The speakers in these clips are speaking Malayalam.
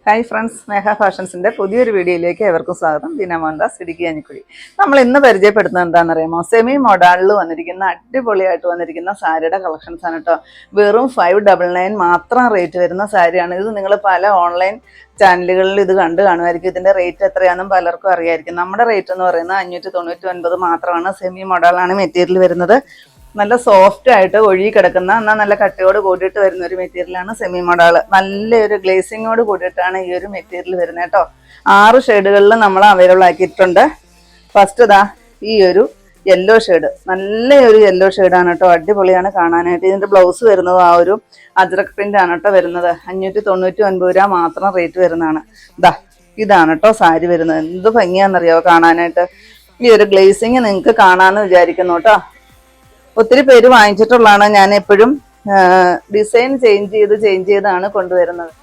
ഹായ് ഫ്രണ്ട്സ്, സ്നേഹ ഫാഷൻസിൻ്റെ പുതിയൊരു വീഡിയോയിലേക്ക് എവർക്കും സ്വാഗതം. ദീന മോഹൻദാസ്, ഇടുക്കി അഞ്ഞിക്കുഴി. നമ്മൾ ഇന്ന് പരിചയപ്പെടുത്തുന്നത് എന്താണെന്നറിയാമോ? സെമി മോഡലിൽ വന്നിരിക്കുന്ന അടിപൊളിയായിട്ട് വന്നിരിക്കുന്ന സാരിയുടെ കളക്ഷൻസ് ആണ് കേട്ടോ. വെറും 599 മാത്രം റേറ്റ് വരുന്ന സാരിയാണ് ഇത്. നിങ്ങൾ പല ഓൺലൈൻ ചാനലുകളിൽ ഇത് കണ്ടു കാണുമായിരിക്കും. ഇതിൻ്റെ റേറ്റ് എത്രയാണെന്നും പലർക്കും അറിയായിരിക്കും. നമ്മുടെ റേറ്റ് എന്ന് പറയുന്നത് 599 മാത്രമാണ്. സെമി മോഡലാണ് മെറ്റീരിയൽ വരുന്നത്. നല്ല സോഫ്റ്റ് ആയിട്ട് ഒഴുകി കിടക്കുന്ന എന്നാൽ നല്ല കട്ടിയോട് കൂടിയിട്ട് വരുന്ന ഒരു മെറ്റീരിയലാണ് സെമി മോഡൽ. നല്ലൊരു ഗ്ലേസിങ്ങോട് കൂടിയിട്ടാണ് ഈ ഒരു മെറ്റീരിയൽ വരുന്നത് കേട്ടോ. 6 ഷെയ്ഡുകളിൽ നമ്മൾ അവൈലബിൾ ആക്കിയിട്ടുണ്ട്. ഫസ്റ്റ് ഇതാ ഈ ഒരു യെല്ലോ ഷെയ്ഡ്, നല്ലൊരു യെല്ലോ ഷെയ്ഡാണ് കേട്ടോ. അടിപൊളിയാണ് കാണാനായിട്ട്. ഇതിൻ്റെ ബ്ലൗസ് വരുന്നത് ആ ഒരു അജ്രക് പ്രിന്റ് ആണ് കേട്ടോ വരുന്നത്. 599 രൂപ മാത്രം റേറ്റ് വരുന്നതാണ്. ഇതാണ് കേട്ടോ സാരി വരുന്നത്. എന്ത് ഭംഗിയാണെന്നറിയാവോ കാണാനായിട്ട്. ഈ ഒരു ഗ്ലേസിങ് നിങ്ങൾക്ക് കാണാമെന്ന് വിചാരിക്കുന്നു കേട്ടോ. ഒത്തിരി പേര് വാങ്ങിച്ചിട്ടുള്ളതാണ്. ഞാൻ എപ്പോഴും ഡിസൈൻ ചേഞ്ച് ചെയ്താണ് കൊണ്ടുവരുന്നത്.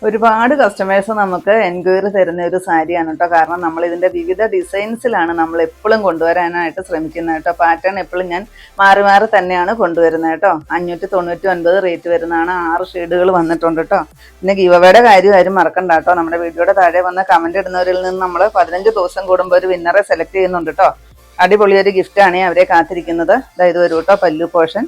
ഒരുപാട് കസ്റ്റമേഴ്സ് നമുക്ക് എൻക്വയറി തരുന്ന ഒരു സാരിയാണ് കേട്ടോ. കാരണം നമ്മൾ ഇതിൻ്റെ വിവിധ ഡിസൈൻസിലാണ് നമ്മൾ എപ്പോഴും കൊണ്ടുവരാനായിട്ട് ശ്രമിക്കുന്നത് കേട്ടോ. പാറ്റേൺ എപ്പോഴും ഞാൻ മാറി മാറി തന്നെയാണ് കൊണ്ടുവരുന്നത് കേട്ടോ. 599 റേറ്റ് വരുന്നതാണ്. 6 ഷെയ്ഡുകൾ വന്നിട്ടുണ്ട് കേട്ടോ. പിന്നെ ഗീവവേയുടെ കാര്യം ആരും മറക്കണ്ട കേട്ടോ. നമ്മുടെ വീഡിയോയുടെ താഴെ വന്ന് കമൻറ്റ് ഇടുന്നവരിൽ നിന്ന് നമ്മൾ 15 ദിവസം കൂടുമ്പോൾ ഒരു വിന്നറെ സെലക്ട് ചെയ്യുന്നുണ്ട് കേട്ടോ. അടിപൊളിയൊരു ഗിഫ്റ്റാണ് അവരെ കാത്തിരിക്കുന്നത്. അതായത് ഒരു കേട്ടോ പല്ലു പോർഷൻ.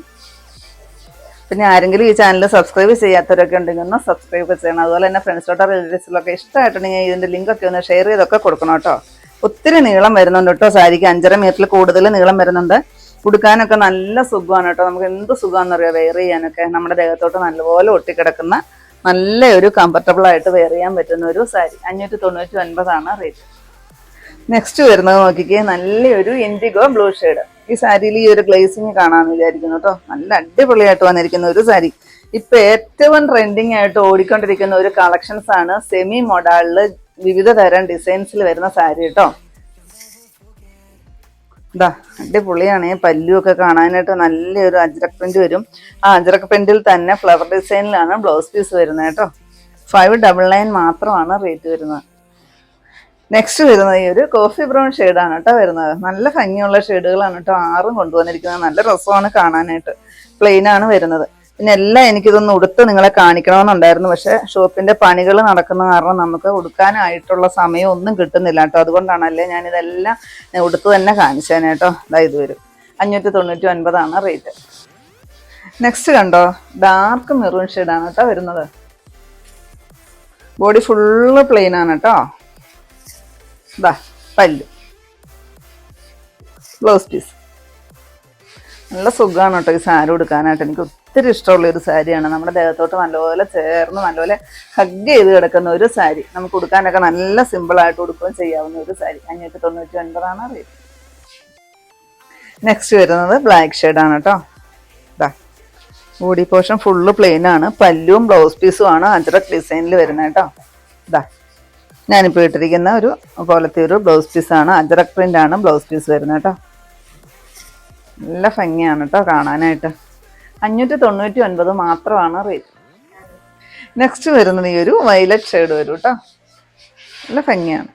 പിന്നെ ആരെങ്കിലും ഈ ചാനൽ സബ്സ്ക്രൈബ് ചെയ്യാത്തവരൊക്കെ ഉണ്ടെങ്കിൽ ഒന്ന് സബ്സ്ക്രൈബ് ചെയ്യണം. അതുപോലെ തന്നെ ഫ്രണ്ട്സിലോട്ടോ റിലേറ്റീവ്സിലൊക്കെ ഇഷ്ടമായിട്ടുണ്ടെങ്കിൽ ഇതിൻ്റെ ലിങ്കൊക്കെ ഒന്ന് ഷെയർ ചെയ്തൊക്കെ കൊടുക്കണം കേട്ടോ. ഒത്തിരി നീളം വരുന്നുണ്ട് കേട്ടോ സാരിക്ക്. 5.5 മീറ്ററിൽ കൂടുതൽ നീളം വരുന്നുണ്ട്. ഉടുക്കാനൊക്കെ നല്ല സുഖമാണ് കേട്ടോ. നമുക്ക് എന്ത് സുഖമാണെന്നറിയാം വെയർ ചെയ്യാനൊക്കെ. നമ്മുടെ ദേഹത്തോട്ട് നല്ലപോലെ ഒട്ടിക്കിടക്കുന്ന നല്ലൊരു കംഫർട്ടബിൾ ആയിട്ട് വെയർ ചെയ്യാൻ പറ്റുന്ന ഒരു സാരി. 599 റേറ്റ്. നെക്സ്റ്റ് വരുന്നത് നോക്കിക്കേ, നല്ലൊരു ഇൻഡിഗോ ബ്ലൂ ഷെയ്ഡ്. ഈ സാരിയിൽ ഈ ഒരു ഗ്ലേസിങ് കാണാമെന്ന് വിചാരിക്കുന്നു കേട്ടോ. നല്ല അടിപൊളിയായിട്ട് വന്നിരിക്കുന്ന ഒരു സാരി. ഇപ്പൊ ഏറ്റവും ട്രെൻഡിങ് ആയിട്ട് ഓടിക്കൊണ്ടിരിക്കുന്ന ഒരു കളക്ഷൻസ് ആണ് സെമി മോഡലില് വിവിധ തരം ഡിസൈൻസിൽ വരുന്ന സാരി കേട്ടോ. അടിപൊളിയാണ്. പല്ലു ഒക്കെ കാണാനായിട്ട് നല്ലൊരു അജ്രക് പ്രിന്റ് വരും. ആ അജ്രക് പ്രിന്റിൽ തന്നെ ഫ്ലവർ ഡിസൈനിലാണ് ബ്ലൗസ് പീസ് വരുന്നത് കേട്ടോ. 599 മാത്രമാണ് റേറ്റ് വരുന്നത്. നെക്സ്റ്റ് വരുന്നത് ഈ ഒരു കോഫി ബ്രൗൺ ഷെയ്ഡാണ് കേട്ടോ വരുന്നത്. നല്ല ഭംഗിയുള്ള ഷെയ്ഡുകളാണ് കേട്ടോ. 6 കൊണ്ടുവന്നിരിക്കുന്നത്. നല്ല രസമാണ് കാണാനായിട്ട്. പ്ലെയിൻ ആണ് വരുന്നത്. പിന്നെ എല്ലാം എനിക്കിതൊന്ന് ഉടുത്ത് നിങ്ങളെ കാണിക്കണമെന്നുണ്ടായിരുന്നു. പക്ഷെ ഷോപ്പിന്റെ പണികൾ നടക്കുന്ന കാരണം നമുക്ക് ഉടുക്കാനായിട്ടുള്ള സമയം ഒന്നും കിട്ടുന്നില്ല കേട്ടോ. അതുകൊണ്ടാണല്ലേ ഞാനിതെല്ലാം ഉടുത്ത് തന്നെ കാണിച്ചേനെ കേട്ടോ. ഇത് വരും 599 റേറ്റ്. നെക്സ്റ്റ് കണ്ടോ, ഡാർക്ക് മെറൂൺ ഷെയ്ഡാണ് കേട്ടോ വരുന്നത്. ബോഡി ഫുള്ള് പ്ലെയിൻ ആണ് കേട്ടോ. പല്ലു, ബ്ലൗസ് പീസ്. നല്ല സുഖമാണ് കേട്ടോ ഈ സാരി ഉടുക്കാനായിട്ട്. എനിക്ക് ഒത്തിരി ഇഷ്ടമുള്ള ഒരു സാരിയാണ്. നമ്മുടെ ദേഹത്തോട്ട് നല്ലപോലെ ചേർന്ന് നല്ലപോലെ ഹഗ് ചെയ്ത് കിടക്കുന്ന ഒരു സാരി. നമുക്ക് ഉടുക്കാനൊക്കെ നല്ല സിമ്പിളായിട്ട് ഉടുക്കുകയും ചെയ്യാവുന്ന ഒരു സാരി. 599 റേറ്റ്. നെക്സ്റ്റ് വരുന്നത് ബ്ലാക്ക് ഷെയ്ഡാണ് കേട്ടോ. ബോഡി പോർഷൻ ഫുള്ള് പ്ലെയിൻ ആണ്. പല്ലുവും ബ്ലൗസ് പീസും ആണ് അജ്രക് ഡിസൈനിൽ വരുന്നത് കേട്ടോ. ഞാനിപ്പോൾ ഇട്ടിരിക്കുന്ന ഒരു പോലത്തെ ഒരു ബ്ലൗസ് പീസാണ്. അജ്രക് പ്രിന്റ് ആണ് ബ്ലൗസ് പീസ് വരുന്നത് കേട്ടോ. നല്ല ഭംഗിയാണ് കേട്ടോ കാണാനായിട്ട്. 599 മാത്രമാണ് റേറ്റ്. നെക്സ്റ്റ് വരുന്നത് ഈ ഒരു വയലറ്റ് ഷെയ്ഡ് വരും കേട്ടോ. നല്ല ഭംഗിയാണ്.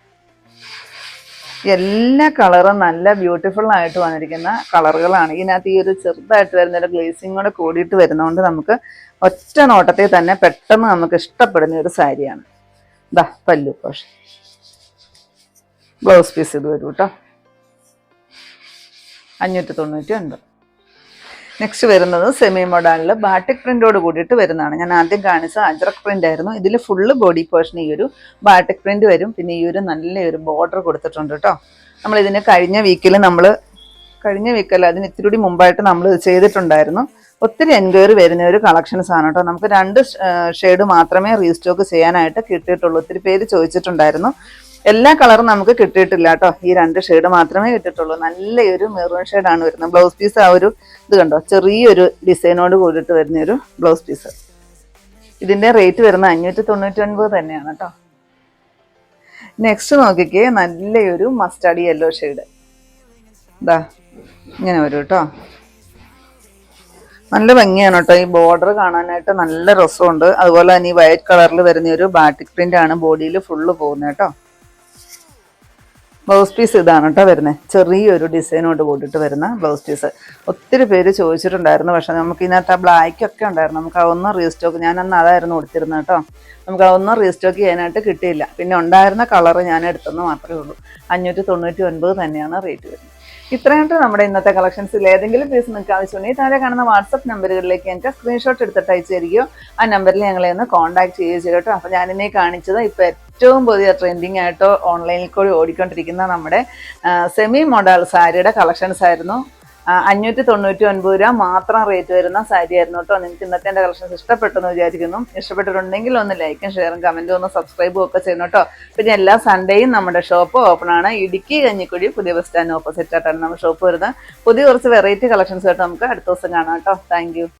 എല്ലാ കളറും നല്ല ബ്യൂട്ടിഫുൾ ആയിട്ട് വന്നിരിക്കുന്ന കളറുകളാണ്. ഇതിനകത്ത് ഈ ഒരു ചെറുതായിട്ട് വരുന്നൊരു ഗ്ലേസിങ് കൂടെ കൂടിയിട്ട് വരുന്നതുകൊണ്ട് നമുക്ക് ഒറ്റ നോട്ടത്തിൽ തന്നെ പെട്ടെന്ന് നമുക്ക് ഇഷ്ടപ്പെടുന്ന ഒരു സാരിയാണ്. പല്ലു പോർഷൻ, ബ്ലൗസ് പീസ് ഇത് വരും കേട്ടോ. 599. നെക്സ്റ്റ് വരുന്നത് സെമി മോഡലിൽ ബാട്ടിക് പ്രിന്റോട് കൂടിയിട്ട് വരുന്നതാണ്. ഞാൻ ആദ്യം കാണിച്ച അജ്രക് പ്രിന്റ് ആയിരുന്നു. ഇതിൽ ഫുള്ള് ബോഡി പോർഷൻ ഈ ഒരു ബാട്ടിക് പ്രിന്റ് വരും. പിന്നെ ഈ ഒരു നല്ലൊരു ബോർഡർ കൊടുത്തിട്ടുണ്ട് കേട്ടോ. നമ്മളിതിന് കഴിഞ്ഞ വീക്കല്ല അതിന് ഇത്തിരി കൂടി മുമ്പായിട്ട് നമ്മൾ ചെയ്തിട്ടുണ്ടായിരുന്നു. ഒത്തിരി എൻക്വയറി വരുന്ന ഒരു കളക്ഷൻസ് ആണ് കേട്ടോ. നമുക്ക് 2 ഷെയ്ഡ് മാത്രമേ റീസ്റ്റോക്ക് ചെയ്യാനായിട്ട് കിട്ടിയിട്ടുള്ളൂ. ഒത്തിരി പേര് ചോദിച്ചിട്ടുണ്ടായിരുന്നു. എല്ലാ കളറും നമുക്ക് കിട്ടിയിട്ടില്ല കേട്ടോ. ഈ 2 ഷെയ്ഡ് മാത്രമേ കിട്ടിയിട്ടുള്ളൂ. നല്ലൊരു മെറൂൺ ഷെയ്ഡാണ് വരുന്നത്. ബ്ലൗസ് പീസ് ആ ഒരു ഇത് കണ്ടോ, ചെറിയൊരു ഡിസൈനോട് കൂടിയിട്ട് വരുന്നൊരു ബ്ലൗസ് പീസ്. ഇതിൻ്റെ റേറ്റ് വരുന്നത് 599 തന്നെയാണ് കേട്ടോ. നെക്സ്റ്റ് നോക്കിക്കേ, നല്ലൊരു മസ്റ്റാർഡ് യെല്ലോ ഷെയ്ഡ്. ഇങ്ങനെ വരും കേട്ടോ. നല്ല ഭംഗിയാണ് കേട്ടോ. ഈ ബോർഡർ കാണാനായിട്ട് നല്ല രസമുണ്ട്. അതുപോലെ തന്നെ ഈ വൈറ്റ് കളറിൽ വരുന്ന ഒരു ബാറ്റിക് പ്രിന്റ് ആണ് ബോഡിയിൽ ഫുള്ള് പോകുന്നത് കേട്ടോ. ബ്ലൗസ് പീസ് ഇതാണ് കേട്ടോ വരുന്നത്. ചെറിയൊരു ഡിസൈനോട് കൂടിയിട്ട് വരുന്ന ബ്ലൗസ് പീസ്. ഒത്തിരി പേര് ചോദിച്ചിട്ടുണ്ടായിരുന്നു, പക്ഷെ നമുക്ക് ഇതിനകത്ത് ആ ബ്ലാക്കൊക്കെ ഉണ്ടായിരുന്നു. നമുക്ക് അതൊന്നും റീസ്റ്റോക്ക്, ഞാനന്ന് അതായിരുന്നു കൊടുത്തിരുന്നത് കേട്ടോ. നമുക്ക് അതൊന്നും റീസ്റ്റോക്ക് ചെയ്യാനായിട്ട് കിട്ടിയില്ല. പിന്നെ ഉണ്ടായിരുന്ന കളറ് ഞാൻ എടുത്തെന്ന് മാത്രമേ ഉള്ളൂ. 599 തന്നെയാണ് റേറ്റ് വരുന്നത്. ഇത്രയായിട്ട് നമ്മുടെ ഇന്നത്തെ കളക്ഷൻസിൽ ഏതെങ്കിലും പീസ് നിങ്ങൾക്ക് ആവശ്യമുണ്ടെങ്കിൽ താഴെ കാണുന്ന വാട്സപ്പ് നമ്പറുകളിലേക്ക് എനിക്ക് സ്ക്രീൻഷോട്ട് എടുത്തിട്ട് അയച്ചു തരികയോ ആ നമ്പറിൽ ഞങ്ങളെ ഒന്ന് കോൺടാക്ട് ചെയ്യുക കേട്ടോ. അപ്പോൾ ഞാനിന്നെ കാണിച്ചത് ഇപ്പോൾ ഏറ്റവും പുതിയ ട്രെൻഡിങ് ആയിട്ട് ഓൺലൈനിൽ കൂടി ഓടിക്കൊണ്ടിരിക്കുന്ന നമ്മുടെ സെമി മോഡൽ സാരിയുടെ കളക്ഷൻസ് ആയിരുന്നു. 599 രൂപ മാത്രം റേറ്റ് വരുന്ന സാരി ആയിരുന്നു കേട്ടോ. നിങ്ങൾക്ക് ഇന്നത്തെ എൻ്റെ കളക്ഷൻസ് ഇഷ്ടപ്പെട്ടെന്ന് വിചാരിക്കുന്നു. ഇഷ്ടപ്പെട്ടിട്ടുണ്ടെങ്കിൽ ഒന്ന് ലൈക്കും ഷെയറും കമൻറ്റും ഒന്ന് സബ്സ്ക്രൈബും ഒക്കെ ചെയ്യണം കേട്ടോ. പിന്നെ എല്ലാ സൺഡേയും നമ്മുടെ ഷോപ്പ് ഓപ്പൺ ആണ്. ഇടുക്കി കഞ്ഞിക്കുഴി പുതിയ ബസ് സ്റ്റാൻഡ് ഓപ്പോസിറ്റ് ആയിട്ടാണ് നമ്മുടെ ഷോപ്പ് വരുന്നത്. പുതിയ കുറച്ച് വെറൈറ്റി കളക്ഷൻസ് ആയിട്ട് നമുക്ക് അടുത്ത ദിവസം കാണാം കേട്ടോ. Thank you.